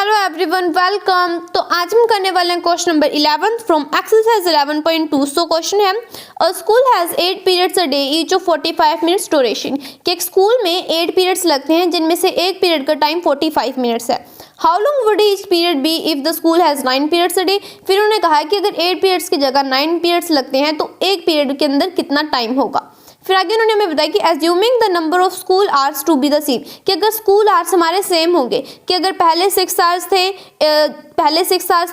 Hello everyone, welcome. तो आज हम करने वाले हैं question number 11 from exercise 11.2। So question है, a school has 8 periods a day each of 45 minutes duration. कि एक स्कूल में 8 पीरियड्स लगते हैं जिनमें से एक पीरियड का टाइम 45 मिनट्स है। How long would each period be if the school has 9 periods a day. फिर उन्होंने कहा कि अगर 8 पीरियड्स की जगह 9 पीरियड्स लगते हैं तो एक पीरियड के अंदर कितना टाइम होगा। फिर आगे उन्होंने हमें बताया कि assuming the number of school hours to be the same, कि अगर स्कूल आवर्स हमारे सेम होंगे, कि अगर पहले 6 आवर्स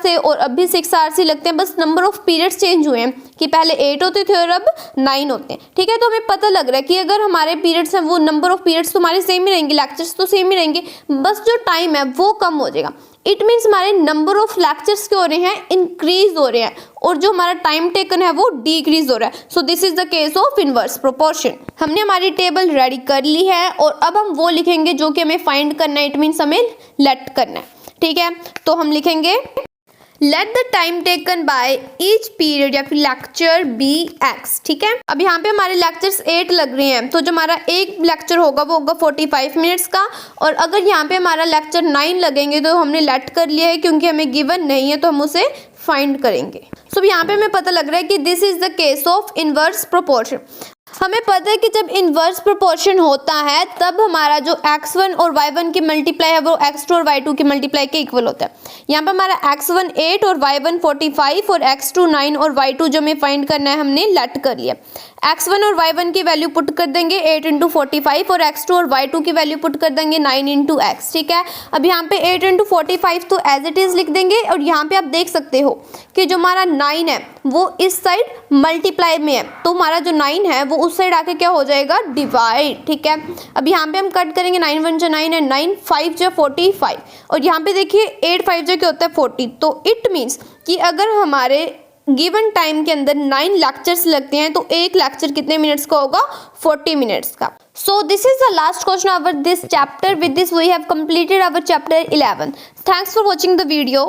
थे और अब भी 6 आवर्स ही लगते हैं, बस नंबर ऑफ पीरियड्स चेंज हुए हैं कि पहले 8 होते थे और अब 9 होते हैं। ठीक है, तो हमें पता लग रहा है कि अगर हमारे पीरियड्स हैं वो नंबर ऑफ पीरियड्स तो हमारे सेम ही रहेंगे, लेक्चर्स तो सेम ही रहेंगे, बस जो टाइम है वो कम हो जाएगा। इट मीन्स हमारे नंबर ऑफ लेक्चर्स क्या हो रहे हैं, इंक्रीज हो रहे हैं, और जो हमारा टाइम टेकन है वो डिक्रीज हो रहा है। So this is the case of inverse proportion. हमने हमारी टेबल रेडी कर ली है और अब हम वो लिखेंगे जो कि हमें फाइंड करना है। इट मीन्स हमें लेट करना है। ठीक है, तो हम लिखेंगे let the time taken by each period या फिर लेक्चर बी एक्स। ठीक है, अब यहाँ पे हमारे लेक्चर्स 8 लग रहे हैं, तो जो हमारा एक लेक्चर होगा वो होगा 45 मिनट्स का, और अगर यहाँ पे हमारा लेक्चर 9 लगेंगे तो हमने लेट कर लिया है क्योंकि हमें गिवन नहीं है, तो हम उसे फाइंड करेंगे। सो यहाँ पे हमें पता लग रहा है कि this is the case of inverse proportion. हमें पता है कि जब इनवर्स प्रोपोर्शन होता है तब हमारा जो x1 और y1 की मल्टीप्लाई है वो x2 और y2 की मल्टीप्लाई के इक्वल होता है। यहाँ पे हमारा x1 8 और y1 45 और x2 9 और y2 जो हमें फाइंड करना है हमने लेट कर लिया। x1 और y1 की वैल्यू पुट कर देंगे 8 इंटू 45 और x2 और y2 की वैल्यू पुट कर देंगे 9 इंटू x। ठीक है, अब यहाँ पे 8 इंटू 45 तो एज इट इज लिख देंगे, और यहाँ पे आप देख सकते हो कि जो हमारा 9 है वो इस साइड मल्टीप्लाई में है, तो हमारा जो 9 है वो उस साइड आके क्या हो जाएगा, डिवाइड। ठीक है, अब यहाँ पे हम कट करेंगे, 9 1 जा 9 है, 9 5 जा 45, और यहाँ पे देखिए 8 5 जा क्या होता है 40। तो इट मीन्स कि अगर हमारे गिवन टाइम के अंदर 9 लेक्चर्स लगते हैं तो एक लेक्चर कितने मिनट्स का होगा, 40 मिनट्स का। So this is the last question of this chapter. With this we have completed our chapter 11. Thanks for watching the video.